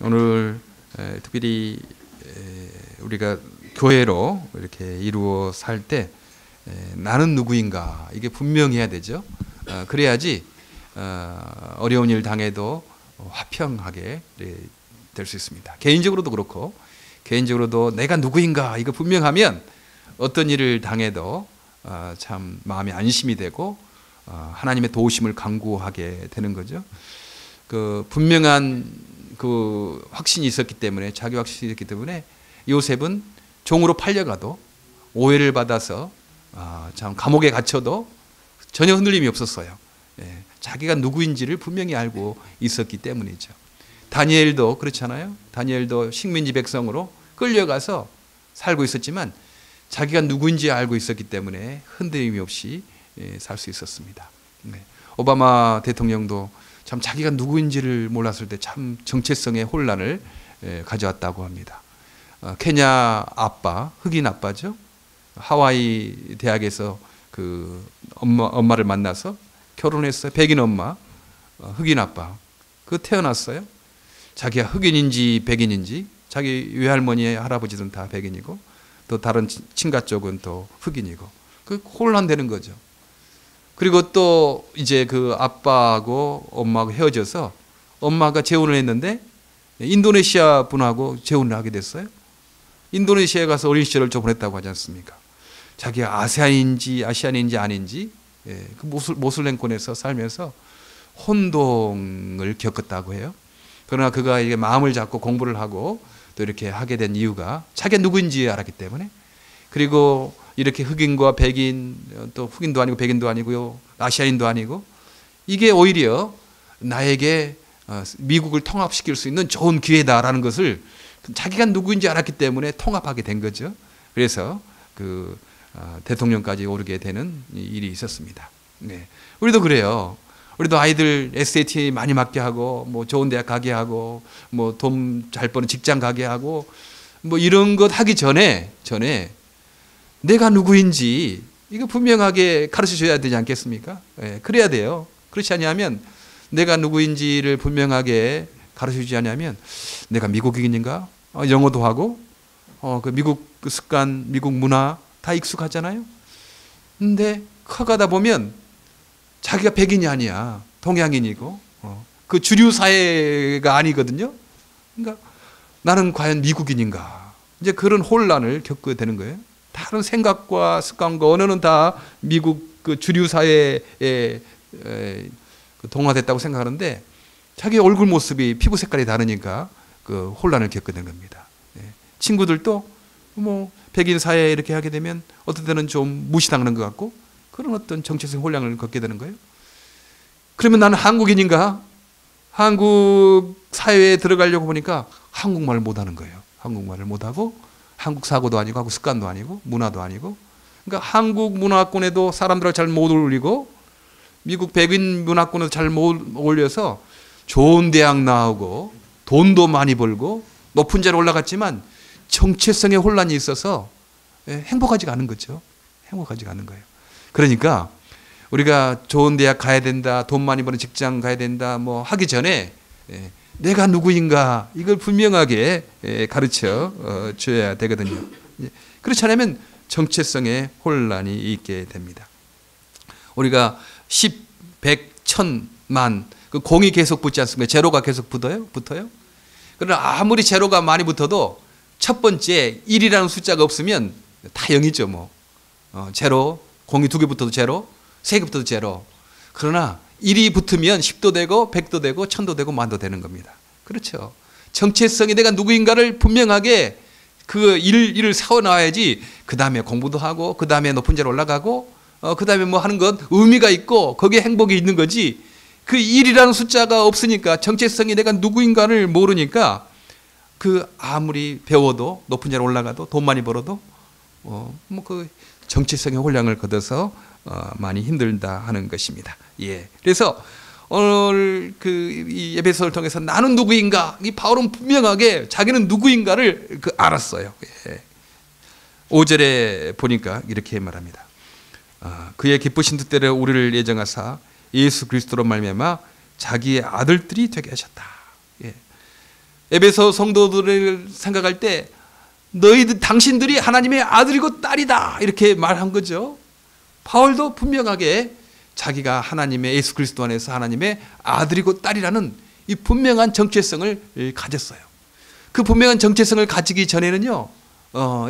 오늘 특별히 우리가 교회로 이렇게 이루어 살 때 나는 누구인가 이게 분명해야 되죠. 그래야지 어려운 일 당해도 화평하게 될 수 있습니다. 개인적으로도 그렇고, 개인적으로도 내가 누구인가 이거 분명하면 어떤 일을 당해도 참 마음이 안심이 되고 하나님의 도우심을 간구하게 되는 거죠. 그 분명한 그 확신이 있었기 때문에, 자기 확신이 있었기 때문에 요셉은 종으로 팔려가도 오해를 받아서 참 감옥에 갇혀도 전혀 흔들림이 없었어요. 자기가 누구인지를 분명히 알고 있었기 때문이죠. 다니엘도 그렇잖아요. 다니엘도 식민지 백성으로 끌려가서 살고 있었지만 자기가 누구인지 알고 있었기 때문에 흔들림이 없이 살 수 있었습니다. 오바마 대통령도 참 자기가 누구인지를 몰랐을 때 참 정체성의 혼란을 가져왔다고 합니다. 케냐 아빠, 흑인 아빠죠. 하와이 대학에서 그 엄마를 만나서 결혼했어요. 백인 엄마, 흑인 아빠. 그 태어났어요. 자기가 흑인인지 백인인지, 자기 외할머니, 할아버지는 다 백인이고, 또 다른 친가 쪽은 또 흑인이고, 그 혼란되는 거죠. 그리고 또 이제 그 아빠하고 엄마하고 헤어져서 엄마가 재혼을 했는데 인도네시아 분하고 재혼을 하게 됐어요. 인도네시아에 가서 어린 시절을 좀 보냈다고 하지 않습니까? 자기가 아세안인지 아시안인지 아닌지 그 모슬렘권에서 살면서 혼동을 겪었다고 해요. 그러나 그가 이게 마음을 잡고 공부를 하고 또 이렇게 하게 된 이유가 자기가 누구인지 알았기 때문에, 그리고 이렇게 흑인과 백인, 또 흑인도 아니고 백인도 아니고요, 아시아인도 아니고, 이게 오히려 나에게 미국을 통합시킬 수 있는 좋은 기회다라는 것을 자기가 누구인지 알았기 때문에 통합하게 된 거죠. 그래서 그 대통령까지 오르게 되는 일이 있었습니다. 네. 우리도 그래요. 우리도 아이들 SAT 많이 맞게 하고, 뭐 좋은 대학 가게 하고, 뭐 돈 잘 버는 직장 가게 하고, 뭐 이런 것 하기 전에 내가 누구인지 이거 분명하게 가르쳐 줘야 되지 않겠습니까? 네, 그래야 돼요. 그렇지 않으면, 내가 누구인지를 분명하게 가르쳐 주지 않으면 내가 미국인인가? 영어도 하고, 그 미국 그 습관, 미국 문화 다 익숙하잖아요. 근데 커가다 보면 자기가 백인이 아니야. 동양인이고, 그 주류 사회가 아니거든요. 그러니까 나는 과연 미국인인가? 이제 그런 혼란을 겪게 되는 거예요. 다른 생각과 습관과 언어는 다 미국 그 주류 사회에 동화됐다고 생각하는데 자기 얼굴 모습이, 피부 색깔이 다르니까 그 혼란을 겪게 되는 겁니다. 친구들도 뭐 백인 사회에 이렇게 하게 되면 어떤 때는 좀 무시당하는 것 같고, 그런 어떤 정체성 혼란을 겪게 되는 거예요. 그러면 나는 한국인인가? 한국 사회에 들어가려고 보니까 한국말을 못하는 거예요. 한국말을 못하고, 한국 사고도 아니고, 한국 습관도 아니고, 문화도 아니고, 그러니까 한국 문화권에도 사람들하고 잘 못 어울리고, 미국 백인 문화권에도 잘 못 어울려서 좋은 대학 나오고 돈도 많이 벌고 높은 자리에 올라갔지만 정체성의 혼란이 있어서 행복하지가 않은 거죠. 행복하지가 않은 거예요. 그러니까 우리가 좋은 대학 가야 된다, 돈 많이 버는 직장 가야 된다, 뭐 하기 전에 내가 누구인가 이걸 분명하게 가르쳐 줘야 되거든요. 그렇지 않으면 정체성의 혼란이 있게 됩니다. 우리가 10, 100, 1000, 만 그 공이 계속 붙지 않습니까? 제로가 계속 붙어요. 그러나 아무리 제로가 많이 붙어도 첫 번째 1이라는 숫자가 없으면 다 0이죠. 뭐 제로, 공이 2개 붙어도 제로, 3개 붙어도 제로. 그러나 1이 붙으면 10도 되고 100도 되고 1000도 되고 만도 되는 겁니다. 그렇죠. 정체성이 내가 누구인가를 분명하게 그 일을 세워놔야지 그 다음에 공부도 하고, 그 다음에 높은 자리에 올라가고, 그 다음에 뭐 하는 것 의미가 있고 거기에 행복이 있는 거지. 그 1이라는 숫자가 없으니까, 정체성이 내가 누구인가를 모르니까 그 아무리 배워도, 높은 자리에 올라가도, 돈 많이 벌어도 뭐 그 정체성의 혼란을 거둬서 많이 힘들다 하는 것입니다. 예. 그래서 오늘 이 에베소를 통해서 나는 누구인가, 이 바울은 분명하게 자기는 누구인가를 알았어요. 예. 5절에 보니까 이렇게 말합니다. 그의 기쁘신 뜻대로 우리를 예정하사 예수 그리스도로 말미암아 자기의 아들들이 되게 하셨다. 예. 에베소 성도들을 생각할 때 당신들이 하나님의 아들이고 딸이다 이렇게 말한 거죠. 바울도 분명하게 자기가 하나님의 예수 그리스도 안에서 하나님의 아들이고 딸이라는 이 분명한 정체성을 가졌어요. 그 분명한 정체성을 가지기 전에는요,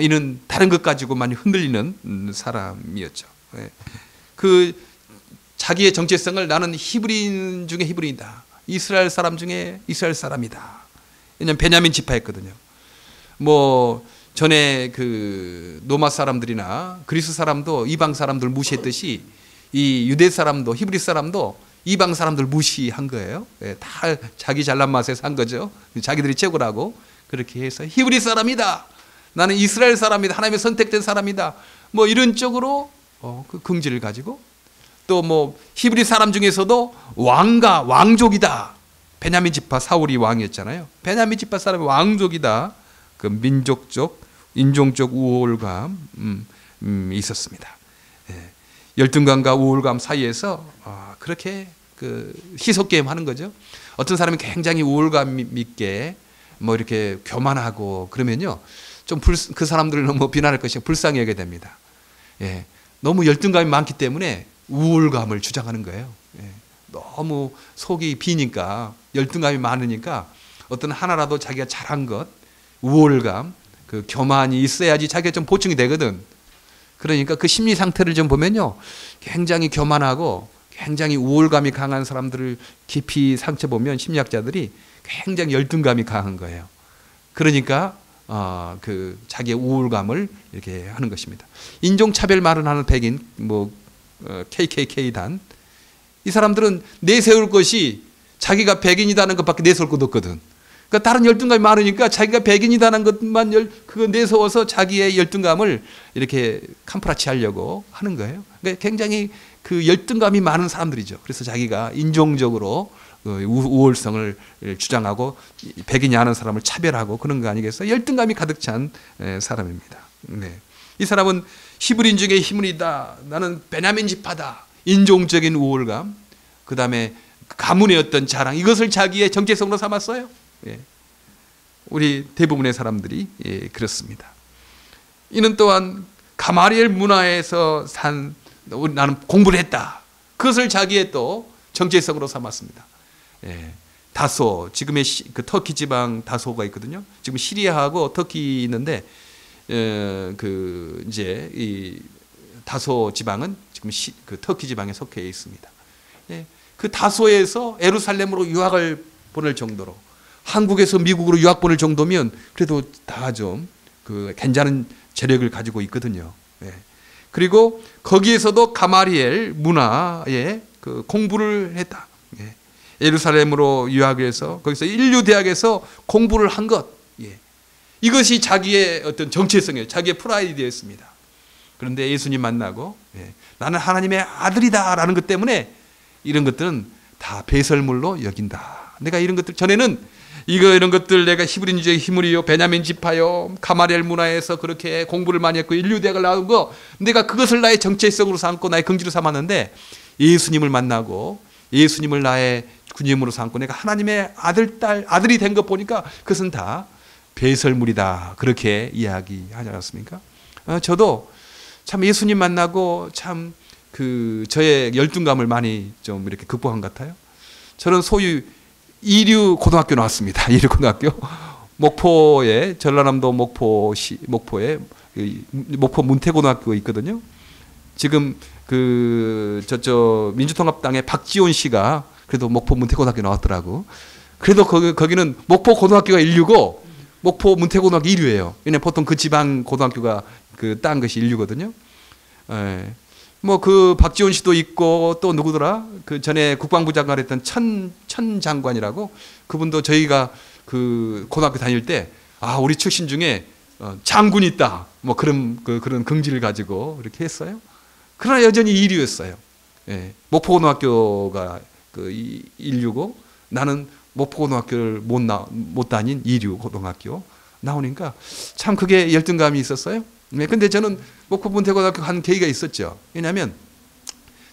이는 다른 것 가지고 많이 흔들리는 사람이었죠. 그 자기의 정체성을 나는 히브리인 중에 히브리인이다. 이스라엘 사람 중에 이스라엘 사람이다. 왜냐하면 베냐민 지파였거든요. 뭐 전에 그 로마 사람들이나 그리스 사람도 이방 사람들 무시했듯이 이 유대 사람도 히브리 사람도 이방 사람들 무시한 거예요. 다 자기 잘난 맛에 산 거죠. 자기들이 최고라고 그렇게 해서 히브리 사람이다. 나는 이스라엘 사람이다. 하나님의 선택된 사람이다. 뭐 이런 쪽으로 그 긍지를 가지고 또 뭐 히브리 사람 중에서도 왕족이다. 베냐민 지파 사울이 왕이었잖아요. 베냐민 지파 사람이 왕족이다. 그 민족적, 인종적 우월감 있었습니다. 열등감과 우월감 사이에서 그렇게 그 희석 게임 하는 거죠. 어떤 사람이 굉장히 우월감 있게 뭐 이렇게 교만하고 그러면요, 좀 그 사람들을 너무 비난할 것이 불쌍히 여게 됩니다. 너무 열등감이 많기 때문에 우월감을 주장하는 거예요. 너무 속이 비니까 열등감이 많으니까 어떤 하나라도 자기가 잘한 것, 우월감, 그 교만이 있어야지 자기가 좀 보충이 되거든. 그러니까 그 심리 상태를 좀 보면요, 굉장히 교만하고 굉장히 우월감이 강한 사람들을 깊이 상처 보면 심리학자들이 굉장히 열등감이 강한 거예요. 그러니까 그 자기의 우월감을 이렇게 하는 것입니다. 인종차별 말을 하는 백인, 뭐 KKK단, 이 사람들은 내세울 것이 자기가 백인이라는 것밖에 내세울 것도 없거든. 그러니까 다른 열등감이 많으니까 자기가 백인이라는 것만 그거 내세워서 자기의 열등감을 이렇게 캄프라치 하려고 하는 거예요. 그러니까 굉장히 그 열등감이 많은 사람들이죠. 그래서 자기가 인종적으로 우월성을 주장하고 백인이 아는 사람을 차별하고 그런 거 아니겠어요? 열등감이 가득 찬 사람입니다. 이 사람은 히브리인 중에 히브리다. 나는 베냐민 지파다. 인종적인 우월감, 그 다음에 가문의 어떤 자랑, 이것을 자기의 정체성으로 삼았어요. 우리 대부분의 사람들이 그렇습니다. 이는 또한 가마리엘 문화에서 나는 공부를 했다. 그것을 자기의 또 정체성으로 삼았습니다. 다소, 지금의 그 터키 지방 다소가 있거든요. 지금 시리아하고 터키 있는데, 그 이제 이 다소 지방은 지금 그 터키 지방에 속해 있습니다. 그 다소에서 예루살렘으로 유학을 보낼 정도로, 한국에서 미국으로 유학 보낼 정도면 그래도 다 좀 그 괜찮은 재력을 가지고 있거든요. 그리고 거기에서도 가마리엘 문화에 그 공부를 했다. 예루살렘으로 유학해서 거기서 인류 대학에서 공부를 한 것, 이것이 자기의 어떤 정체성이에요. 자기의 프라이드였습니다. 그런데 예수님 만나고 나는 하나님의 아들이다라는 것 때문에 이런 것들은 다 배설물로 여긴다. 내가 이런 것들 전에는 이런 것들 내가 히브리인 중에 히브리요, 베냐민 지파요, 가마리엘 문화에서 그렇게 공부를 많이 했고 인류 대학을 나온 거, 내가 그것을 나의 정체성으로 삼고 나의 긍지로 삼았는데 예수님을 만나고 예수님을 나의 군임으로 삼고 내가 하나님의 아들이 된 것 보니까 그것은 다 배설물이다. 그렇게 이야기하지 않았습니까? 저도 참 예수님 만나고 참 저의 열등감을 많이 좀 이렇게 극복한 것 같아요. 저는 소유 이류 고등학교 나왔습니다. 이류 고등학교. 목포에, 전라남도 목포에 목포 문태고등학교가 있거든요. 지금 저쪽 민주통합당의 박지원 씨가 그래도 목포 문태고등학교 나왔더라고. 그래도 거기는 목포 고등학교가 인류고 목포 문태고등학교 1류예요. 왜냐면 보통 그 지방 고등학교가 딴 것이 인류거든요. 뭐 박지원 씨도 있고 또 누구더라? 그 전에 국방부 장관 했던 천 장관이라고, 그분도 저희가 그 고등학교 다닐 때 우리 출신 중에 장군이 있다. 뭐 그런 긍지를 가지고 이렇게 했어요. 그러나 여전히 2류였어요. 목포고등학교가 인류고 나는 목포고등학교를 못 다닌 2류 고등학교 나오니까 참 그게 열등감이 있었어요. 근데 저는 목포 문태고등학교 간 계기가 있었죠. 왜냐하면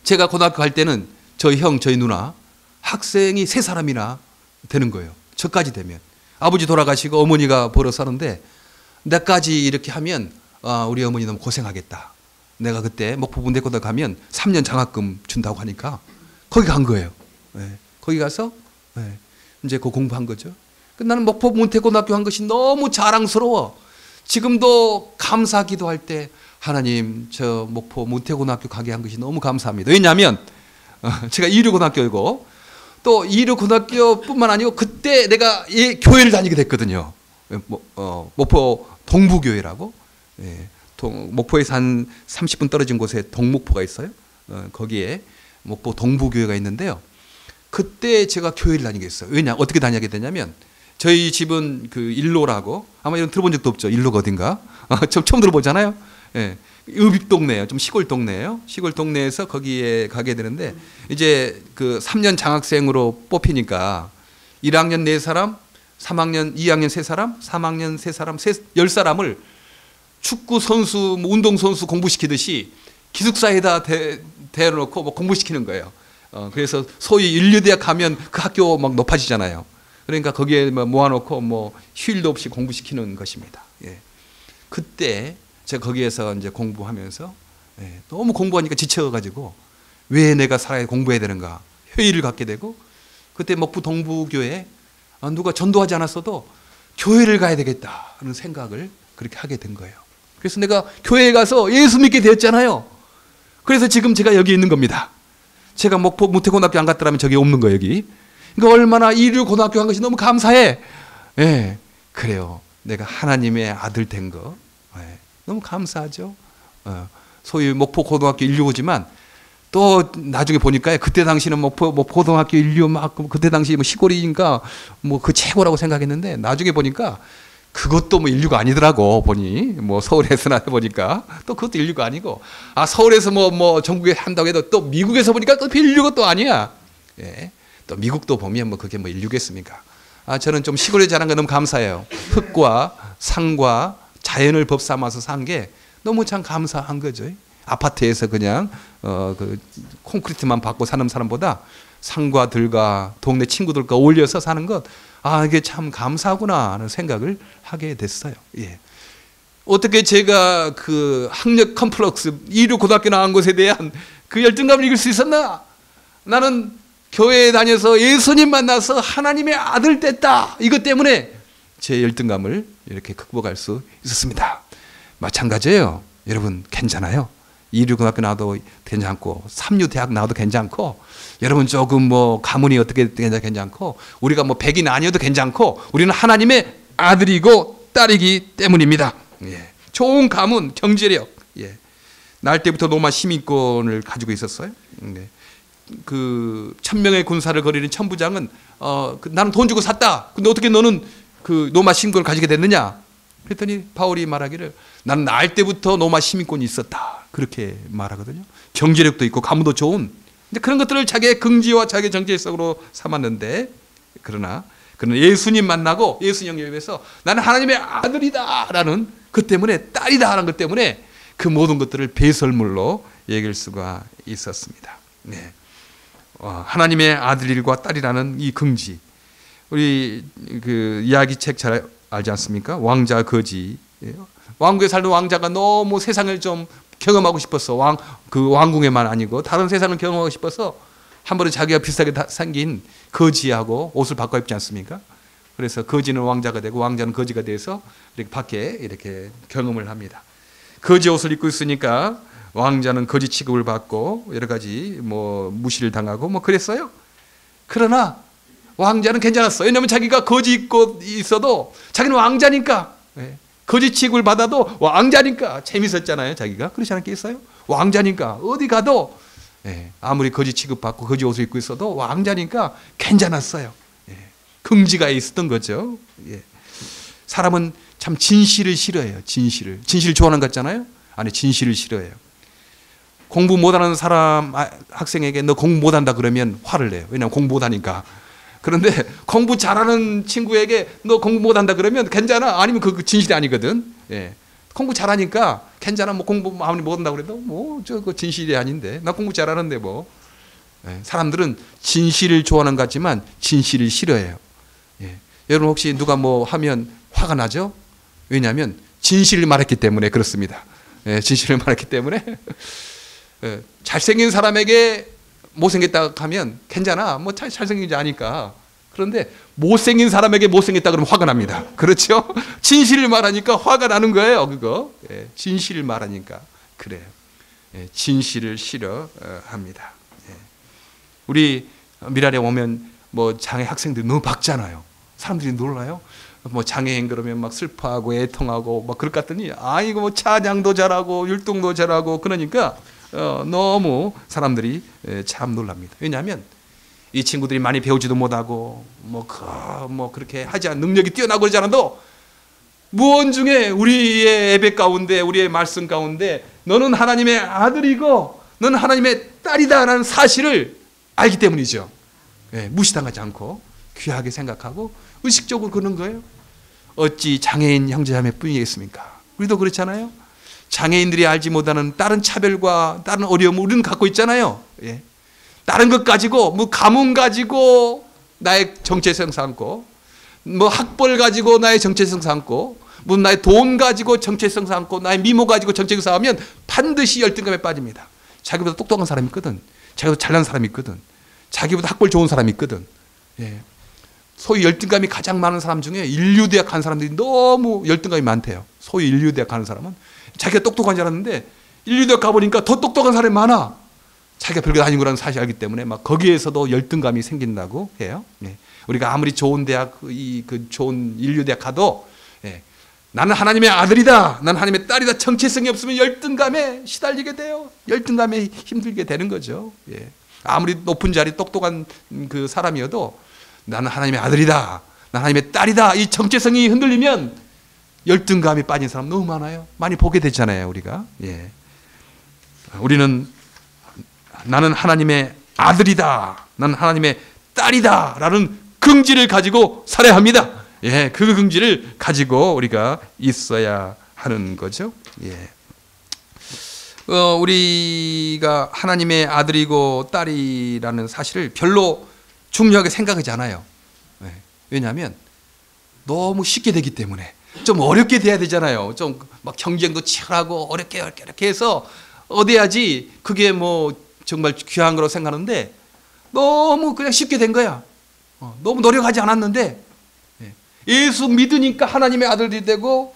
제가 고등학교 갈 때는 저희 형, 저희 누나 학생이 3사람이나 되는 거예요. 저까지 되면. 아버지 돌아가시고 어머니가 벌어 사는데 나까지 이렇게 하면 우리 어머니 너무 고생하겠다. 내가 그때 목포 문대고등 가면 3년 장학금 준다고 하니까 거기 간 거예요. 예. 거기 가서 이제 그 공부한 거죠. 나는 목포 문태고등학교 한 것이 너무 자랑스러워. 지금도 감사 기도할 때 하나님 저 목포 문태고등학교 가게 한 것이 너무 감사합니다. 왜냐하면 제가 이류고등학교이고 또 이류고등학교뿐만 아니고 그때 내가 교회를 다니게 됐거든요. 목포 동부교회라고. 예. 목포에서 한 30분 떨어진 곳에 동목포가 있어요. 거기에 목포 동부교회가 있는데요. 그때 제가 교회를 다니게 했어요. 왜냐? 어떻게 다니게 되냐면 저희 집은 그 일로라고 아마 이런 들어본 적도 없죠. 일로가 어딘가? 처음 들어보잖아요. 예. 읍입 동네예요. 좀 시골 동네예요. 시골 동네에서 거기에 가게 되는데 이제 그 3년 장학생으로 뽑히니까 1학년 4사람, 3학년 2학년 3사람, 3학년 3사람, 10사람을 축구 선수, 뭐 운동 선수 공부시키듯이 기숙사에다 대놓고 뭐 공부시키는 거예요. 그래서 소위 인류대학 가면 그 학교 막 높아지잖아요. 그러니까 거기에 모아놓고 뭐 휴일도 없이 공부시키는 것입니다. 예. 그때 제가 거기에서 이제 공부하면서 너무 공부하니까 지쳐가지고 왜 내가 살아야 공부해야 되는가 회의를 갖게 되고 그때 목포 동부교회 누가 전도하지 않았어도 교회를 가야 되겠다 하는 생각을 그렇게 하게 된 거예요. 그래서 내가 교회에 가서 예수 믿게 되었잖아요. 그래서 지금 제가 여기 있는 겁니다. 제가 목포 문태고등학교 안 갔더라면 저기 없는 거예요, 여기. 그러니까 얼마나 이류고등학교 한 것이 너무 감사해. 예, 그래요. 내가 하나님의 아들 된 거. 예, 너무 감사하죠. 소위 목포 고등학교 인류고지만 또 나중에 보니까 그때 당시는 목포 고등학교 인류 막 그때 당시 뭐 시골이니까 뭐 그 최고라고 생각했는데 나중에 보니까 그것도 뭐 인류가 아니더라고 보니 뭐 서울에서나 보니까 또 그것도 인류가 아니고 서울에서 뭐 전국에 한다고 해도 또 미국에서 보니까 또 인류가 또 아니야. 예. 또 미국도 보면 뭐 그게 뭐 인류겠습니까? 저는 좀 시골에 자란 게 너무 감사해요. 흙과 산과 자연을 법 삼아서 산 게 너무 참 감사한 거죠. 아파트에서 그냥 그 콘크리트만 받고 사는 사람보다 산과 들과 동네 친구들과 어울려서 사는 것 이게 참 감사하구나 하는 생각을 하게 됐어요. 예. 어떻게 제가 그 학력 컴플렉스 이류 고등학교 나온 것에 대한 그 열등감을 이길 수 있었나? 나는 교회에 다녀서 예수님 만나서 하나님의 아들 됐다. 이것 때문에 제 열등감을 이렇게 극복할 수 있었습니다. 마찬가지예요. 여러분 괜찮아요. 이류고등학교 나와도 괜찮고 삼류대학 나와도 괜찮고 여러분 조금 뭐 가문이 어떻게 괜찮고 우리가 뭐 백인 아니어도 괜찮고 우리는 하나님의 아들이고 딸이기 때문입니다. 예. 좋은 가문, 경제력. 예. 날 때부터 로마 시민권을 가지고 있었어요. 예. 그 1000명의 군사를 거리는 천부장은 나는 돈 주고 샀다. 근데 어떻게 너는 그 로마 시민권을 가지게 됐느냐? 그랬더니 바울이 말하기를 나는 날 때부터 로마 시민권이 있었다. 그렇게 말하거든요. 경제력도 있고 가문도 좋은. 근데 그런 것들을 자기의 긍지와 자기의 정체성으로 삼았는데 그러나 그는 예수님 만나고 예수님 영접해서 나는 하나님의 아들이다라는 그 때문에 딸이다라는 것 때문에 그 모든 것들을 배설물로 얘기할 수가 있었습니다. 네. 하나님의 아들과 딸이라는 이 긍지. 우리 그 이야기책 잘 알지 않습니까? 왕자 거지. 왕국에 살던 왕자가 너무 세상을 좀 경험하고 싶어서 그 왕궁에만 아니고 다른 세상을 경험하고 싶어서 한 번에 자기가 비슷하게 생긴 거지하고 옷을 바꿔 입지 않습니까? 그래서 거지는 왕자가 되고 왕자는 거지가 돼서 이렇게 밖에 이렇게 경험을 합니다. 거지 옷을 입고 있으니까 왕자는 거지 취급을 받고 여러 가지 뭐 무시를 당하고 뭐 그랬어요. 그러나 왕자는 괜찮았어. 왜냐하면 자기가 거지 입고 있어도 자기는 왕자니까. 거지 취급을 받아도 왕자니까 재밌었잖아요. 자기가 그렇지 않겠어요? 왕자니까 어디 가도 아무리 거지 취급받고 거지 옷을 입고 있어도 왕자니까 괜찮았어요. 긍지가 있었던 거죠. 사람은 참 진실을 싫어해요. 진실을 좋아하는 것 같잖아요. 아니 진실을 싫어해요. 공부 못하는 사람 학생에게 너 공부 못한다 그러면 화를 내요. 왜냐하면 공부 못하니까. 그런데 공부 잘하는 친구에게 너 공부 못한다 그러면 괜찮아? 아니면 그 진실이 아니거든. 공부 잘하니까 괜찮아. 뭐 공부 아무리 못한다 그래도 뭐 저 그 진실이 아닌데 나 공부 잘하는데 뭐. 사람들은 진실을 좋아하는 것 같지만 진실을 싫어해요. 여러분 혹시 누가 뭐 하면 화가 나죠? 왜냐하면 진실을 말했기 때문에 그렇습니다. 예, 진실을 말했기 때문에. 예, 잘생긴 사람에게 못생겼다 하면 괜찮아. 뭐 잘생긴지 아니까. 그런데 못생긴 사람에게 못생겼다 그러면 화가 납니다. 그렇죠? 진실을 말하니까 화가 나는 거예요. 그거. 예, 진실을 말하니까 그래요. 예, 진실을 싫어합니다. 예. 우리 미랄에 오면 뭐 장애 학생들 너무 밝잖아요. 사람들이 놀라요. 뭐 장애인 그러면 막 슬퍼하고 애통하고 막 그럴 것 같더니 아이고 뭐 찬양도 잘하고 율동도 잘하고 그러니까 너무 사람들이 참 놀랍니다. 왜냐하면 이 친구들이 많이 배우지도 못하고 뭐 그렇게 하지 않은 능력이 뛰어나고 그러지 않아도 무언 중에 우리의 예배 가운데 우리의 말씀 가운데 너는 하나님의 아들이고 너는 하나님의 딸이다라는 사실을 알기 때문이죠. 예, 무시당하지 않고 귀하게 생각하고 의식적으로 그러는 거예요. 어찌 장애인 형제자매 뿐이겠습니까? 우리도 그렇잖아요. 장애인들이 알지 못하는 다른 차별과 다른 어려움을 우리는 갖고 있잖아요. 예. 다른 것 가지고 뭐 가문 가지고 나의 정체성 삼고 뭐 학벌 가지고 나의 정체성 삼고 뭐 나의 돈 가지고 정체성 삼고 나의 미모 가지고 정체성 삼으면 반드시 열등감에 빠집니다. 자기보다 똑똑한 사람이 있거든. 자기보다 잘난 사람이 있거든. 자기보다 학벌 좋은 사람이 있거든. 예. 소위 열등감이 가장 많은 사람 중에 인류대학 간 사람들이 너무 열등감이 많대요. 소위 인류대학 가는 사람은 자기가 똑똑한 줄 알았는데 인류대학 가보니까 더 똑똑한 사람이 많아. 자기가 별거 아닌 거라는 사실을 알기 때문에 막 거기에서도 열등감이 생긴다고 해요. 예. 우리가 아무리 좋은 대학, 그 좋은 인류대학 가도 예. 나는 하나님의 아들이다. 나는 하나님의 딸이다. 정체성이 없으면 열등감에 시달리게 돼요. 열등감에 힘들게 되는 거죠. 예. 아무리 높은 자리 똑똑한 그 사람이어도 나는 하나님의 아들이다. 나는 하나님의 딸이다. 이 정체성이 흔들리면 열등감이 빠진 사람 너무 많아요. 많이 보게 되잖아요, 우리가. 예. 우리는 나는 하나님의 아들이다. 나는 하나님의 딸이다. 라는 긍지를 가지고 살아야 합니다. 예, 그 긍지를 가지고 우리가 있어야 하는 거죠. 예. 우리가 하나님의 아들이고 딸이라는 사실을 별로 중요하게 생각하지 않아요. 예. 왜냐하면 너무 쉽게 되기 때문에 좀 어렵게 돼야 되잖아요. 좀 막 경쟁도 치열하고 어렵게 해서 얻어야지 그게 뭐 정말 귀한 거라고 생각하는데 너무 그냥 쉽게 된 거야. 너무 노력하지 않았는데 예수 믿으니까 하나님의 아들이 되고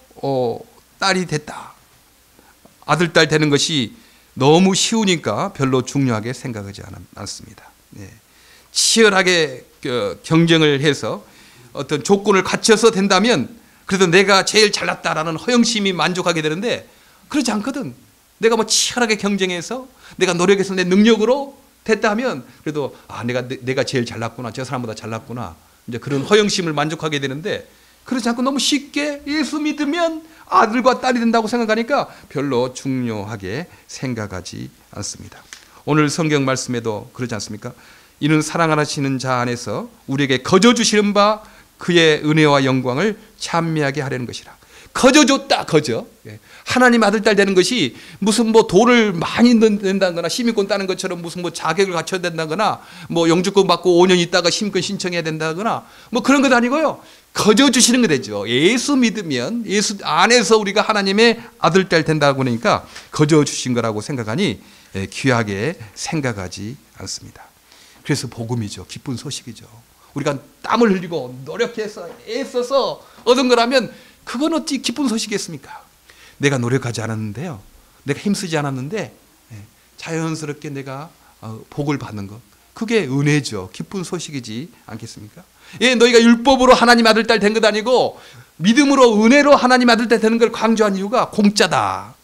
딸이 됐다. 아들, 딸 되는 것이 너무 쉬우니까 별로 중요하게 생각하지 않습니다. 치열하게 경쟁을 해서 어떤 조건을 갖춰서 된다면 그래도 내가 제일 잘났다라는 허영심이 만족하게 되는데 그렇지 않거든. 내가 뭐 치열하게 경쟁해서 내가 노력해서 내 능력으로 됐다 하면 그래도 내가 제일 잘났구나. 저 사람보다 잘났구나. 이제 그런 허영심을 만족하게 되는데 그렇지 않고 너무 쉽게 예수 믿으면 아들과 딸이 된다고 생각하니까 별로 중요하게 생각하지 않습니다. 오늘 성경 말씀에도 그러지 않습니까? 이는 사랑하시는 자 안에서 우리에게 거저 주시는 바 그의 은혜와 영광을 찬미하게 하려는 것이라. 거저 줬다, 거저. 하나님 아들, 딸 되는 것이 무슨 뭐 돈을 많이 낸다거나 시민권 따는 것처럼 무슨 뭐 자격을 갖춰야 된다거나 뭐 영주권 받고 5년 있다가 시민권 신청해야 된다거나 뭐 그런 것 아니고요. 거저 주시는 거 되죠. 예수 믿으면 예수 안에서 우리가 하나님의 아들, 딸 된다고 하니까 거저 주신 거라고 생각하니 귀하게 생각하지 않습니다. 그래서 복음이죠. 기쁜 소식이죠. 우리가 땀을 흘리고 노력해서 애써서 얻은 거라면 그건 어찌 기쁜 소식이겠습니까? 내가 노력하지 않았는데요. 내가 힘쓰지 않았는데 자연스럽게 내가 복을 받는 것. 그게 은혜죠. 기쁜 소식이지 않겠습니까? 예, 너희가 율법으로 하나님 아들, 딸 된 것 아니고 믿음으로 은혜로 하나님 아들, 딸 되는 걸 강조한 이유가 공짜다.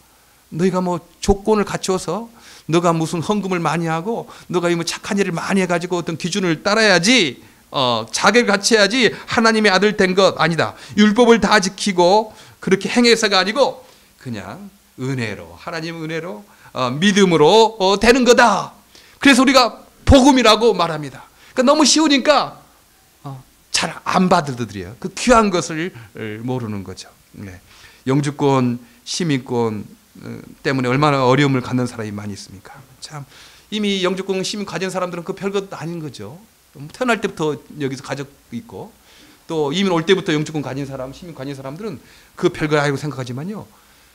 너희가 뭐 조건을 갖춰서 너가 무슨 헌금을 많이 하고 너가 뭐 착한 일을 많이 해가지고 어떤 기준을 따라야지 자격을 갖춰야지 하나님의 아들 된 것 아니다. 율법을 다 지키고 그렇게 행해서가 아니고 그냥 은혜로 하나님 은혜로 믿음으로 되는 거다. 그래서 우리가 복음이라고 말합니다. 그러니까 너무 쉬우니까 잘 안 받아들여요. 그 귀한 것을 모르는 거죠. 영주권, 시민권 때문에 얼마나 어려움을 갖는 사람이 많이 있습니까? 참 이미 영주권, 시민 가진 사람들은 그 별것 아닌 거죠. 태어날 때부터 여기서 가족 있고 또 이민 올 때부터 영주권 가진 사람, 시민 가진 사람들은 그 별걸 알고 생각하지만요.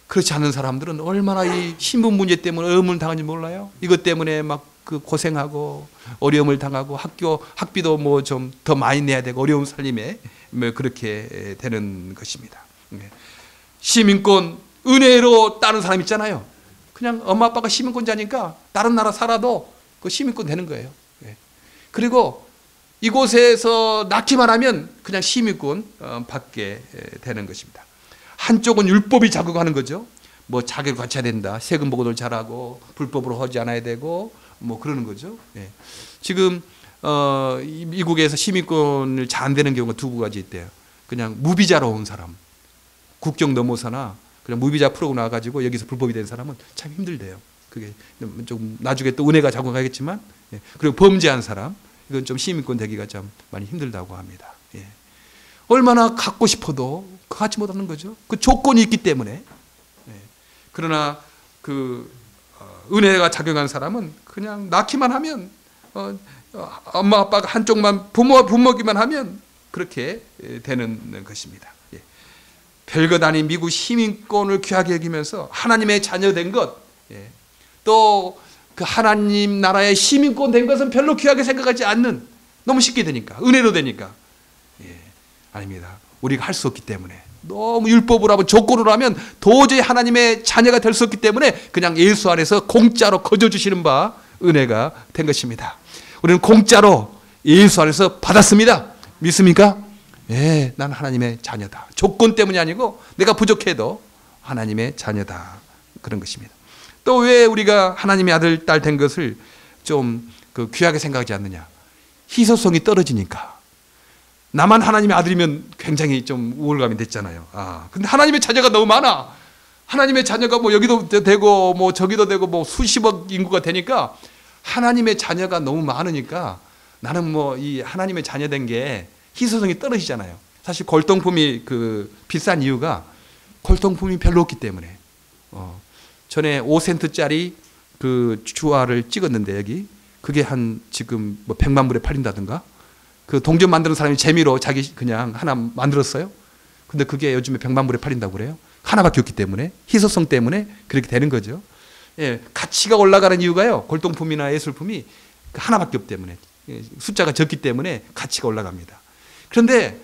그렇지 않은 사람들은 얼마나 이 신분 문제 때문에 어려움을 당하는지 몰라요. 이것 때문에 막 그 고생하고 어려움을 당하고 학비도 뭐 좀 더 많이 내야 되고 어려운 살림에 뭐 그렇게 되는 것입니다. 시민권 은혜로 따는 사람 있잖아요. 그냥 엄마 아빠가 시민권자니까 다른 나라 살아도 그 시민권 되는 거예요. 그리고 이곳에서 낳기만 하면 그냥 시민권 받게 되는 것입니다. 한쪽은 율법이 자극하는 거죠. 뭐 자격을 갖춰야 된다. 세금 보고를 잘하고 불법으로 하지 않아야 되고 뭐 그러는 거죠. 지금 미국에서 시민권을 잘 안 되는 경우가 두 가지 있대요. 그냥 무비자로 온 사람, 국경 넘어서나 그냥 무비자 프로그램 나와가지고 여기서 불법이 된 사람은 참 힘들대요. 그게 좀 나중에 또 은혜가 작용하겠지만, 그리고 범죄한 사람, 이건 좀 시민권 되기가 좀 많이 힘들다고 합니다. 얼마나 갖고 싶어도 갖지 못하는 거죠. 그 조건이 있기 때문에. 그러나 그 은혜가 작용한 사람은 그냥 낳기만 하면 엄마 아빠가 한쪽만 부모기만 하면 그렇게 되는 것입니다. 별것 아닌 미국 시민권을 귀하게 여기면서 하나님의 자녀된 것, 또 그 하나님 나라의 시민권 된 것은 별로 귀하게 생각하지 않는, 너무 쉽게 되니까, 은혜로 되니까. 아닙니다. 우리가 할 수 없기 때문에, 너무 율법으로 하면, 조건으로 하면 도저히 하나님의 자녀가 될 수 없기 때문에 그냥 예수 안에서 공짜로 거저주시는 바 은혜가 된 것입니다. 우리는 공짜로 예수 안에서 받았습니다. 믿습니까? 난 하나님의 자녀다. 조건 때문이 아니고 내가 부족해도 하나님의 자녀다. 그런 것입니다. 또 왜 우리가 하나님의 아들, 딸 된 것을 좀 그 귀하게 생각하지 않느냐? 희소성이 떨어지니까. 나만 하나님의 아들이면 굉장히 좀 우월감이 됐잖아요. 근데 하나님의 자녀가 너무 많아. 하나님의 자녀가 뭐 여기도 되고 뭐 저기도 되고 뭐 수십억 인구가 되니까 하나님의 자녀가 너무 많으니까 나는 뭐 이 하나님의 자녀 된 게 희소성이 떨어지잖아요. 사실 골동품이 그 비싼 이유가 골동품이 별로 없기 때문에. 전에 5센트짜리 그 주화를 찍었는데 여기 그게 한 지금 뭐 100만 불에 팔린다든가. 그 동전 만드는 사람이 재미로 자기 그냥 하나 만들었어요. 근데 그게 요즘에 100만 불에 팔린다고 그래요. 하나밖에 없기 때문에, 희소성 때문에 그렇게 되는 거죠. 가치가 올라가는 이유가요. 골동품이나 예술품이 하나밖에 없기 때문에, 숫자가 적기 때문에 가치가 올라갑니다. 그런데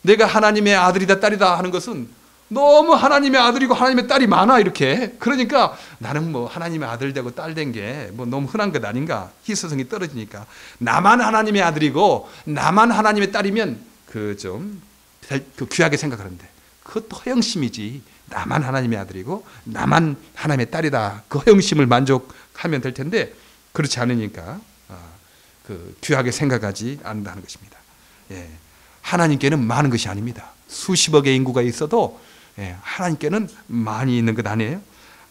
내가 하나님의 아들이다 딸이다 하는 것은 너무 하나님의 아들이고 하나님의 딸이 많아 이렇게. 그러니까 나는 뭐 하나님의 아들 되고 딸 된 게 뭐 너무 흔한 것 아닌가. 희소성이 떨어지니까. 나만 하나님의 아들이고 나만 하나님의 딸이면 그 좀 귀하게 생각하는데 그것도 허영심이지. 나만 하나님의 아들이고 나만 하나님의 딸이다. 그 허영심을 만족하면 될 텐데 그렇지 않으니까 그 귀하게 생각하지 않는다는 것입니다. 하나님께는 많은 것이 아닙니다. 수십억의 인구가 있어도 하나님께는 많이 있는 것 아니에요?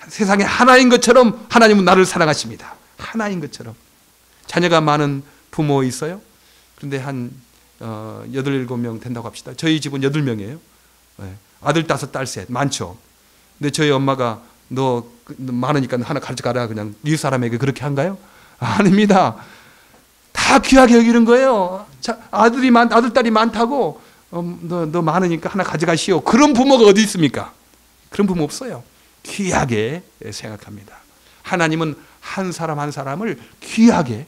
세상에 하나인 것처럼 하나님은 나를 사랑하십니다. 하나인 것처럼. 자녀가 많은 부모 있어요? 그런데 한 8, 7명 된다고 합시다. 저희 집은 8명이에요. 아들 5, 딸 3. 많죠. 근데 저희 엄마가 너 많으니까 하나 가져가라 그냥 네 사람에게 그렇게 한가요? 아닙니다. 다 귀하게 여기는 거예요. 아들, 딸이 많다고 너 많으니까 하나 가져가시오. 그런 부모가 어디 있습니까? 그런 부모 없어요. 귀하게 생각합니다. 하나님은 한 사람 한 사람을 귀하게,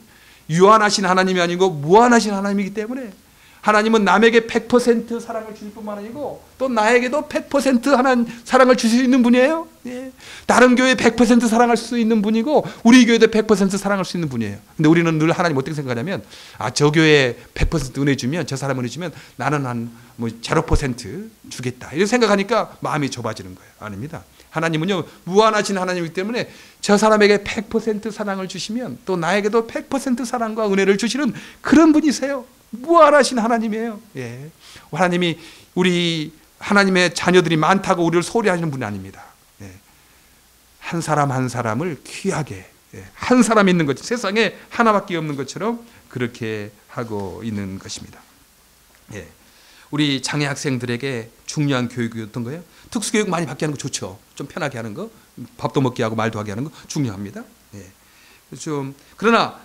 유한하신 하나님이 아니고 무한하신 하나님이기 때문에 하나님은 남에게 100% 사랑을 줄 뿐만 아니고 또 나에게도 100% 하나님 사랑을 줄 수 있는 분이에요. 다른 교회 100% 사랑할 수 있는 분이고 우리 교회도 100% 사랑할 수 있는 분이에요. 근데 우리는 늘 하나님 어떻게 생각하냐면 저 교회에 100% 은혜 주면, 저 사람 은혜 주면 나는 한 뭐 0% 주겠다. 이렇게 생각하니까 마음이 좁아지는 거예요. 아닙니다. 하나님은요 무한하신 하나님이기 때문에 저 사람에게 100% 사랑을 주시면 또 나에게도 100% 사랑과 은혜를 주시는 그런 분이세요. 무한하신 하나님이에요. 하나님이 우리 하나님의 자녀들이 많다고 우리를 소리하시는 분이 아닙니다. 한 사람 한 사람을 귀하게, 한 사람 있는 것, 세상에 하나밖에 없는 것처럼 그렇게 하고 있는 것입니다. 우리 장애 학생들에게 중요한 교육이 어떤 거예요? 특수교육 많이 받게 하는 거 좋죠. 좀 편하게 하는 거, 밥도 먹게 하고 말도 하게 하는 거 중요합니다. 그러나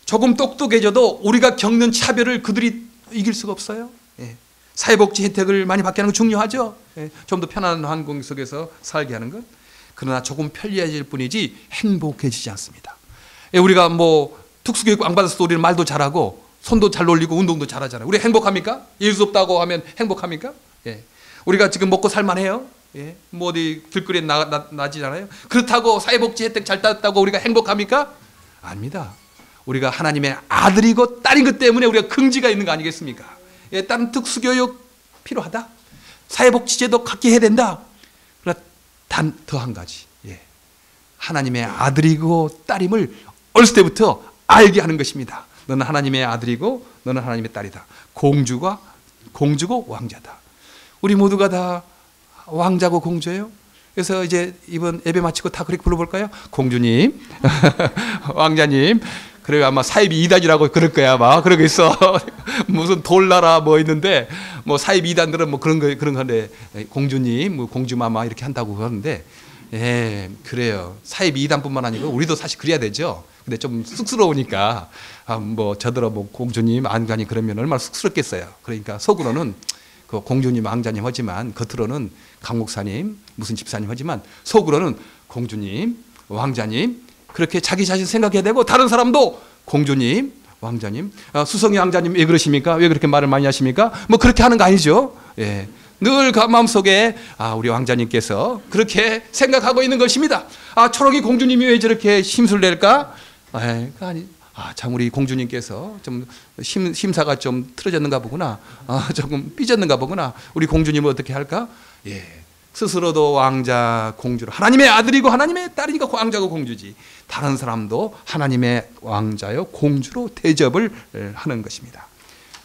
조금 똑똑해져도 우리가 겪는 차별을 그들이 이길 수가 없어요. 사회복지 혜택을 많이 받게 하는 건 중요하죠. 예, 좀 더 편안한 환경 속에서 살게 하는 것. 그러나 조금 편리해질 뿐이지 행복해지지 않습니다. 예, 우리가 뭐 특수교육 안 받았을 때 우리는 말도 잘하고 손도 잘 놀리고 운동도 잘하잖아요. 우리 행복합니까? 예수 없다고 하면 행복합니까? 예. 우리가 지금 먹고 살만해요? 예. 뭐 어디 길거리에 나지잖아요. 그렇다고 사회복지 혜택 잘 따졌다고 우리가 행복합니까? 아닙니다. 우리가 하나님의 아들이고 딸인 것 때문에 우리가 긍지가 있는 거 아니겠습니까? 예, 다른 특수교육 필요하다. 사회복지제도 갖게 해야 된다. 그러나 단 더 한 가지. 예. 하나님의 아들이고 딸임을 어렸을 때부터 알게 하는 것입니다. 너는 하나님의 아들이고 너는 하나님의 딸이다. 공주고 왕자다. 우리 모두가 다 왕자고 공주예요. 그래서 이제 이번 예배 마치고 다 그렇게 불러볼까요? 공주님, 왕자님. 그래 아마 사이비 2단이라고 그럴 거야 아마. 그러겠어. 무슨 돌나라 뭐 있는데 뭐 사이비 2단들은 뭐 그런 건데 공주님, 뭐 공주마마 이렇게 한다고 그러는데 예 그래요. 사이비 2단뿐만 아니고 우리도 사실 그래야 되죠. 근데 좀 쑥스러우니까 뭐 저더러 뭐 공주님 안가니 그러면 얼마나 쑥스럽겠어요. 그러니까 속으로는 그 공주님 왕자님 하지만 겉으로는 강목사님 무슨 집사님 하지만 속으로는 공주님 왕자님 그렇게 자기 자신 생각해야 되고 다른 사람도 공주님 왕자님 수성이 왕자님 왜 그러십니까? 왜 그렇게 말을 많이 하십니까? 뭐 그렇게 하는 거 아니죠. 예. 늘 마음속에 우리 왕자님께서 그렇게 생각하고 있는 것입니다. 초록이 공주님이 왜 저렇게 심술 낼까? 아니 참 우리 공주님께서 좀 심사가 좀 틀어졌는가 보구나. 조금 삐졌는가 보구나. 우리 공주님은 어떻게 할까? 예. 스스로도 왕자 공주로 하나님의 아들이고 하나님의 딸이니까 왕자고 공주지. 다른 사람도 하나님의 왕자요 공주로 대접을 하는 것입니다.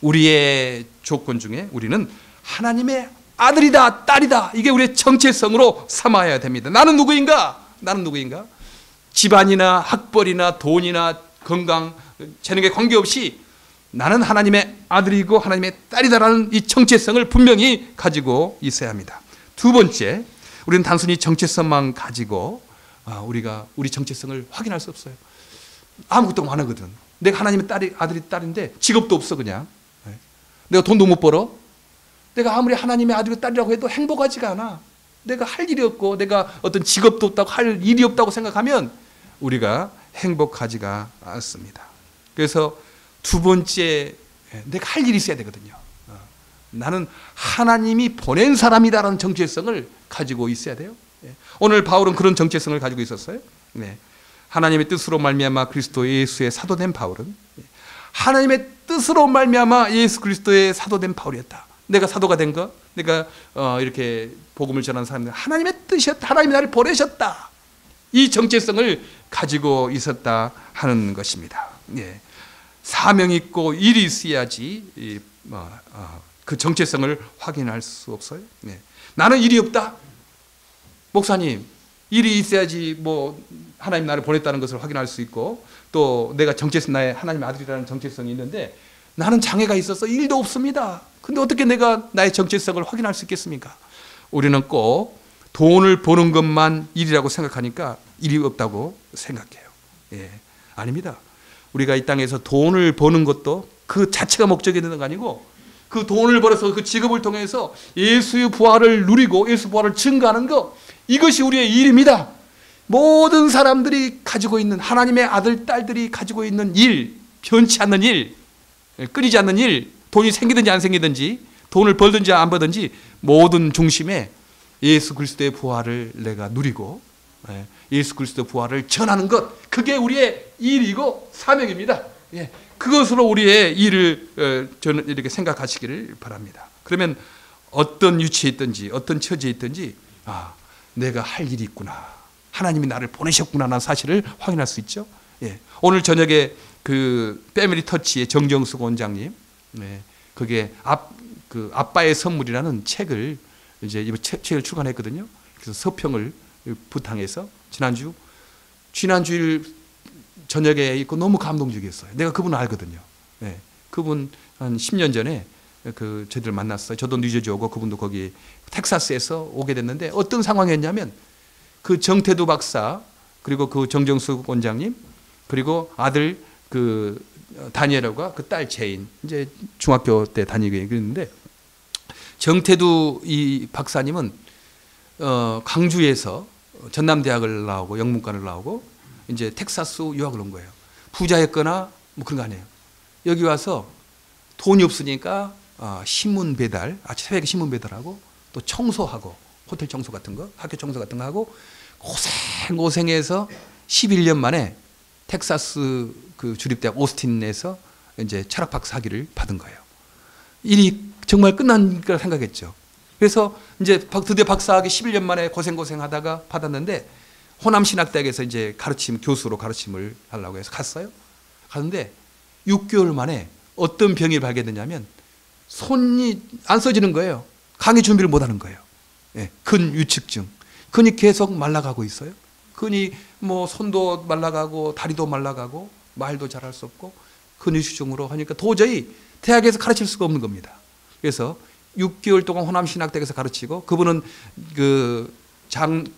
우리의 조건 중에 우리는 하나님의 아들이다 딸이다. 이게 우리의 정체성으로 삼아야 됩니다. 나는 누구인가? 집안이나 학벌이나 돈이나 건강, 재능에 관계없이 나는 하나님의 아들이고 하나님의 딸이다라는 이 정체성을 분명히 가지고 있어야 합니다. 두 번째, 우리는 단순히 정체성만 가지고 우리가 우리 정체성을 확인할 수 없어요. 아무것도 안 하거든. 내가 하나님의 아들이 딸인데 직업도 없어 그냥. 내가 돈도 못 벌어. 내가 아무리 하나님의 아들이고 딸이라고 해도 행복하지가 않아. 내가 할 일이 없고 내가 어떤 직업도 없다고 할 일이 없다고 생각하면 우리가 행복하지가 않습니다. 그래서 두 번째, 내가 할 일이 있어야 되거든요. 나는 하나님이 보낸 사람이다라는 정체성을 가지고 있어야 돼요. 오늘 바울은 그런 정체성을 가지고 있었어요. 하나님의 뜻으로 말미암아 그리스도 예수의 사도된 바울은 하나님의 뜻으로 말미암아 예수 그리스도의 사도된 바울이었다. 내가 사도가 된 거, 내가 이렇게 복음을 전하는 사람들, 하나님의 뜻이었다. 하나님이 나를 보내셨다. 이 정체성을 가지고 있었다 하는 것입니다. 사명 있고 일이 있어야지 그 정체성을 확인할 수 없어요. 나는 일이 없다. 목사님, 일이 있어야지 뭐 하나님 나를 보냈다는 것을 확인할 수 있고 또 내가 정체성 나의 하나님의 아들이라는 정체성이 있는데 나는 장애가 있어서 일도 없습니다. 근데 어떻게 내가 나의 정체성을 확인할 수 있겠습니까? 우리는 꼭 돈을 버는 것만 일이라고 생각하니까 일이 없다고 생각해요. 아닙니다. 우리가 이 땅에서 돈을 버는 것도 그 자체가 목적이 되는 거 아니고 그 돈을 벌어서 그 직업을 통해서 예수의 부활을 누리고 예수 부활을 증거하는 것, 이것이 우리의 일입니다. 모든 사람들이 가지고 있는 하나님의 아들, 딸들이 가지고 있는 일, 변치 않는 일, 끊이지 않는 일, 돈이 생기든지 안 생기든지 돈을 벌든지 안 벌든지 모든 중심에 예수 그리스도의 부활을 내가 누리고 예수 그리스도의 부활을 전하는 것, 그게 우리의 일이고 사명입니다. 그것으로 우리의 일을 저는 이렇게 생각하시기를 바랍니다. 그러면 어떤 위치에 있든지 어떤 처지에 있든지 내가 할 일이 있구나. 하나님이 나를 보내셨구나 라는 사실을 확인할 수 있죠. 오늘 저녁에 그 패밀리 터치의 정정숙 원장님, 그게 아빠의 선물이라는 책을 이제 이번 책을 출간했거든요. 그래서 서평을 부탕해서 지난주일 저녁에 있고 너무 감동적이었어요. 내가 그분을 알거든요. 그분 한 10년 전에 저희들 만났어요. 저도 뉴저지 오고 그분도 거기 텍사스에서 오게 됐는데 어떤 상황이었냐면 그 정태두 박사 그리고 그 정정숙 원장님 그리고 아들 그 다니엘과 그 딸 제인 이제 중학교 때 다니게 그랬는데 정태두 이 박사님은 광주에서 전남대학을 나오고 영문과를 나오고 이제 텍사스 유학을 온 거예요. 부자였거나 뭐 그런 거 아니에요. 여기 와서 돈이 없으니까 신문 배달, 새벽에 신문 배달하고 또 청소하고 호텔 청소 같은 거, 학교 청소 같은 거 하고 고생해서 11년 만에 텍사스 그 주립대학 오스틴에서 이제 철학 박사 학위를 받은 거예요. 일이 정말 끝난 걸 생각했죠. 그래서 이제 드디어 박사학위 11년 만에 고생하다가 받았는데 호남신학대학에서 이제 교수로 가르침을 하려고 해서 갔어요. 갔는데 6개월 만에 어떤 병이 발견되냐면 손이 안 써지는 거예요. 강의 준비를 못 하는 거예요. 예, 근 유축증. 근이 계속 말라가고 있어요. 근이 뭐 손도 말라가고 다리도 말라가고 말도 잘할 수 없고 근 유축증으로 하니까 도저히 대학에서 가르칠 수가 없는 겁니다. 그래서 6개월 동안 호남신학대학에서 가르치고 그분은 그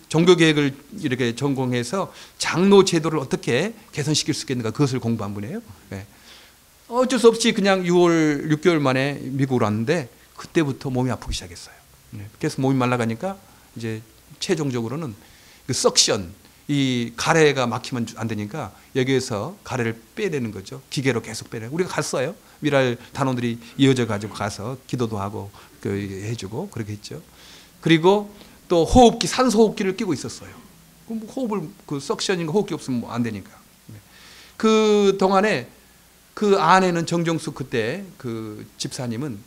종교개혁을 이렇게 전공해서 장로 제도를 어떻게 개선시킬 수 있겠는가 그것을 공부한 분이에요. 네. 어쩔 수 없이 그냥 6개월 만에 미국으로 왔는데 그때부터 몸이 아프기 시작했어요. 네. 그래서 몸이 말라가니까 이제 최종적으로는 그 석션, 이 가래가 막히면 안 되니까 여기에서 가래를 빼내는 거죠. 기계로 계속 빼내고 우리가 갔어요. 미랄 단원들이 이어져 가지고 가서 기도도 하고 해주고 그렇게 했죠. 그리고 또 호흡기, 산소 호흡기를 끼고 있었어요. 호흡을 그 석션인가 호흡기 없으면 안 되니까. 그 동안에 그 아내는 정정숙 그때 그 집사님은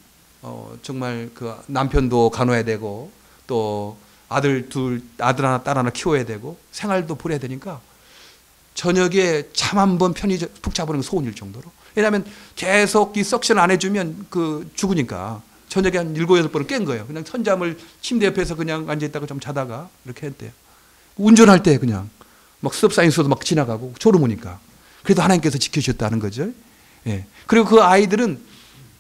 정말 그 남편도 간호해야 되고 또 아들 하나 딸 하나 키워야 되고 생활도 벌여야 되니까 저녁에 잠 한 번 편히 푹 자보는 게 소원일 정도로. 왜냐하면 계속 이 석션 안 해주면 그 죽으니까 저녁에 한 7, 8번을 깬 거예요. 그냥 선잠을 침대 옆에서 그냥 앉아있다가 좀 자다가 이렇게 했대요. 운전할 때 그냥 막 스톱사인서도 막 지나가고 졸음 오니까. 그래도 하나님께서 지켜주셨다는 거죠. 예. 그리고 그 아이들은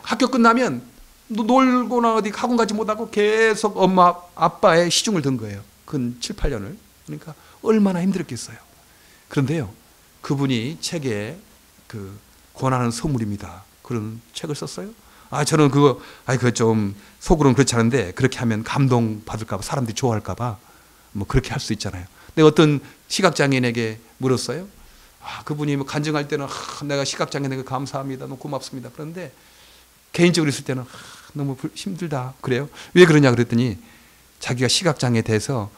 학교 끝나면 놀거나 어디 학원 가지 못하고 계속 엄마 아빠의 시중을 든 거예요. 근 7, 8년을. 그러니까 얼마나 힘들었겠어요. 그런데요, 그분이 책에 그 권하는 선물입니다. 그런 책을 썼어요. 저는 그거 좀 속으로는 그렇지 않은데 그렇게 하면 감동 받을까봐 사람들이 좋아할까봐 뭐 그렇게 할 수 있잖아요. 내가 어떤 시각장애인에게 물었어요. 그분이 뭐 간증할 때는 내가 시각장애인에게 감사합니다. 너무 고맙습니다. 그런데 개인적으로 있을 때는 너무 힘들다. 그래요? 왜 그러냐 그랬더니 자기가 시각장애에 대해서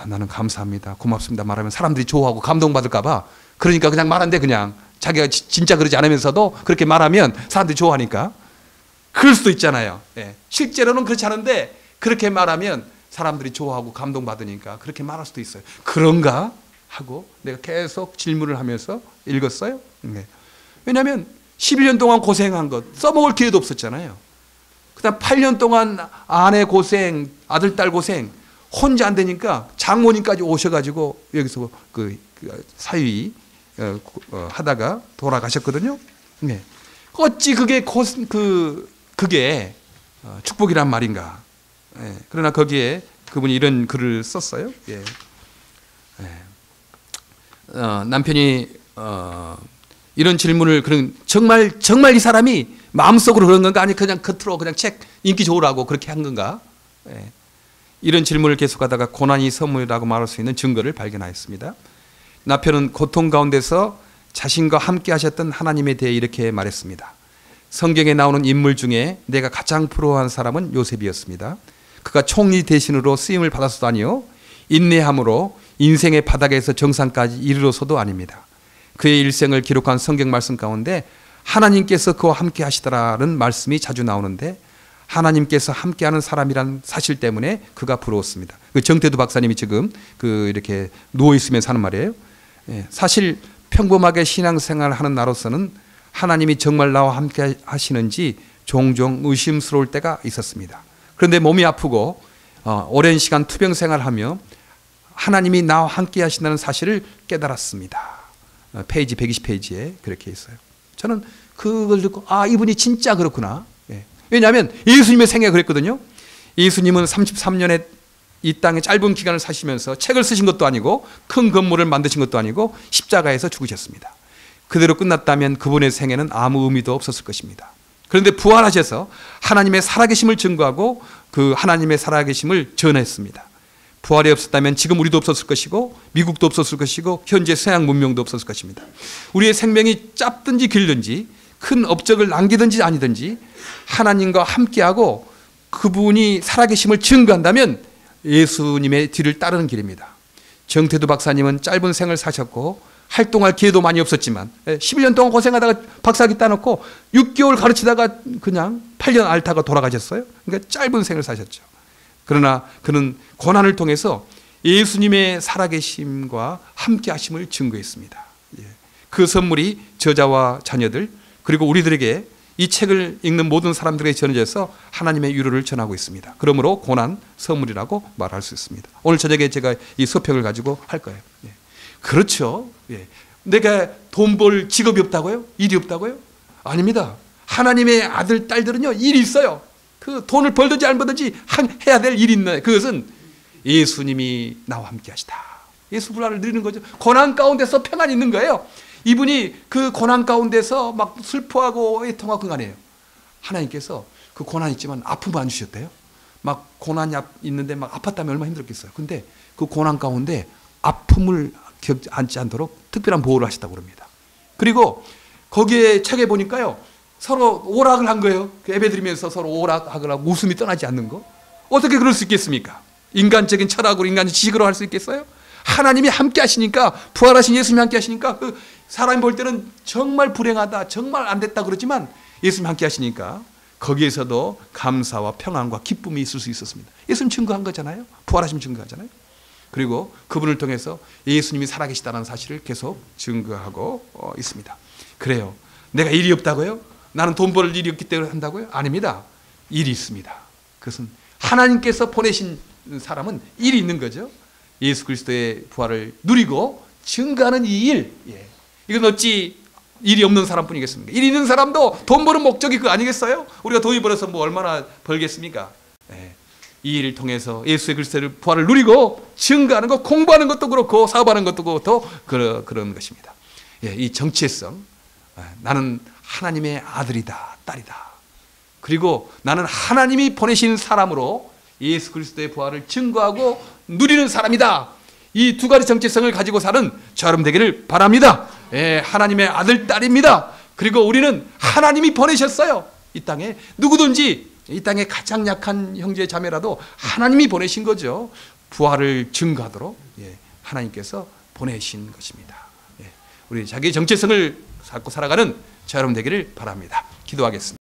나는 감사합니다. 고맙습니다. 말하면 사람들이 좋아하고 감동받을까봐 그러니까 그냥 말한대 그냥. 자기가 진짜 그러지 않으면서도 그렇게 말하면 사람들이 좋아하니까. 그럴 수도 있잖아요. 예. 실제로는 그렇지 않은데 그렇게 말하면 사람들이 좋아하고 감동받으니까 그렇게 말할 수도 있어요. 그런가? 하고 내가 계속 질문을 하면서 읽었어요. 네. 왜냐하면 11년 동안 고생한 것 써먹을 기회도 없었잖아요. 그 다음 8년 동안 아내 고생, 아들, 딸 고생 혼자 안 되니까 장모님까지 오셔가지고 여기서 그 사위 하다가 돌아가셨거든요. 네. 어찌 그게 그게 축복이란 말인가. 예. 그러나 거기에 그분이 이런 글을 썼어요. 예. 예. 남편이 이런 질문을 정말 이 사람이 마음속으로 그런 건가 아니 그냥 겉으로 그냥 책 인기 좋으라고 그렇게 한 건가. 예. 이런 질문을 계속하다가 고난이 선물이라고 말할 수 있는 증거를 발견하였습니다. 남편은 고통 가운데서 자신과 함께 하셨던 하나님에 대해 이렇게 말했습니다. 성경에 나오는 인물 중에 내가 가장 부러워한 사람은 요셉이었습니다. 그가 총리 대신으로 쓰임을 받았어도 아니요 인내함으로 인생의 바닥에서 정상까지 이르러서도 아닙니다. 그의 일생을 기록한 성경 말씀 가운데 하나님께서 그와 함께 하시더라는 말씀이 자주 나오는데 하나님께서 함께하는 사람이란 사실 때문에 그가 부러웠습니다. 그 정태두 박사님이 지금 이렇게 누워 있으면서 하는 말이에요. 사실 평범하게 신앙생활을 하는 나로서는 하나님이 정말 나와 함께 하시는지 종종 의심스러울 때가 있었습니다. 그런데 몸이 아프고 오랜 시간 투병 생활하며 하나님이 나와 함께 하신다는 사실을 깨달았습니다. 페이지 120페이지에 그렇게 있어요. 저는 그걸 듣고 이분이 진짜 그렇구나. 왜냐하면 예수님의 생애가 그랬거든요. 예수님은 33년의 이 땅에 짧은 기간을 사시면서 책을 쓰신 것도 아니고 큰 건물을 만드신 것도 아니고 십자가에서 죽으셨습니다. 그대로 끝났다면 그분의 생애는 아무 의미도 없었을 것입니다. 그런데 부활하셔서 하나님의 살아계심을 증거하고 그 하나님의 살아계심을 전했습니다. 부활이 없었다면 지금 우리도 없었을 것이고 미국도 없었을 것이고 현재 서양 문명도 없었을 것입니다. 우리의 생명이 짧든지 길든지 큰 업적을 남기든지 아니든지 하나님과 함께하고 그분이 살아계심을 증거한다면 예수님의 뒤를 따르는 길입니다. 정태두 박사님은 짧은 생을 사셨고 활동할 기회도 많이 없었지만 11년 동안 고생하다가 박사학위 따놓고 6개월 가르치다가 그냥 8년 앓다가 돌아가셨어요. 그러니까 짧은 생을 사셨죠. 그러나 그는 고난을 통해서 예수님의 살아계심과 함께하심을 증거했습니다. 그 선물이 저자와 자녀들 그리고 우리들에게 이 책을 읽는 모든 사람들에게 전해져서 하나님의 위로를 전하고 있습니다. 그러므로 고난 선물이라고 말할 수 있습니다. 오늘 저녁에 제가 이 서평을 가지고 할 거예요. 그렇죠. 내가 돈 벌 직업이 없다고요? 일이 없다고요? 아닙니다. 하나님의 아들, 딸들은요, 일이 있어요. 그 돈을 벌든지 안 벌든지 해야 될 일이 있는, 그것은 예수님이 나와 함께 하시다. 예수 불화를 누리는 거죠. 고난 가운데서 평안이 있는 거예요. 이분이 그 고난 가운데서 막 슬퍼하고 애통하고 그거 아니에요. 하나님께서 그 고난 있지만 아픔을 안 주셨대요. 막 고난이 있는데 막 아팠다면 얼마나 힘들었겠어요. 근데 그 고난 가운데 아픔을 겪지 않도록 특별한 보호를 하셨다고 그럽니다. 그리고 거기에 책에 보니까요, 서로 오락을 한 거예요. 예배드리면서 서로 오락하거나 웃음이 떠나지 않는 거. 어떻게 그럴 수 있겠습니까? 인간적인 철학으로, 인간적 지식으로 할 수 있겠어요? 하나님이 함께 하시니까, 부활하신 예수님이 함께 하시니까, 그 사람이 볼 때는 정말 불행하다, 정말 안 됐다 그러지만 예수님이 함께 하시니까 거기에서도 감사와 평안과 기쁨이 있을 수 있었습니다. 예수님 증거한 거잖아요. 부활하심 증거하잖아요. 그리고 그분을 통해서 예수님이 살아계시다는 사실을 계속 증거하고 있습니다. 그래요. 내가 일이 없다고요? 나는 돈 벌 일이 없기 때문에 한다고요? 아닙니다. 일이 있습니다. 그것은 하나님께서 보내신 사람은 일이 있는 거죠. 예수 그리스도의 부활을 누리고 증거하는 이 일. 이건 어찌 일이 없는 사람뿐이겠습니까? 일이 있는 사람도 돈 버는 목적이 그거 아니겠어요? 우리가 돈이 벌어서 뭐 얼마나 벌겠습니까? 이 일을 통해서 예수의 그리스도의 부활을 누리고 증거하는 것, 공부하는 것도 그렇고 사업하는 것도 그렇고 그런 것입니다. 이 정체성, 나는 하나님의 아들이다, 딸이다. 그리고 나는 하나님이 보내신 사람으로 예수 그리스도의 부활을 증거하고 누리는 사람이다. 이 두 가지 정체성을 가지고 사는 저여러분 되기를 바랍니다. 하나님의 아들, 딸입니다. 그리고 우리는 하나님이 보내셨어요. 이 땅에 누구든지 이 땅에 가장 약한 형제 자매라도 하나님이 보내신 거죠. 부활을 증거하도록 하나님께서 보내신 것입니다. 우리 자기의 정체성을 갖고 살아가는 저 여러분 되기를 바랍니다. 기도하겠습니다.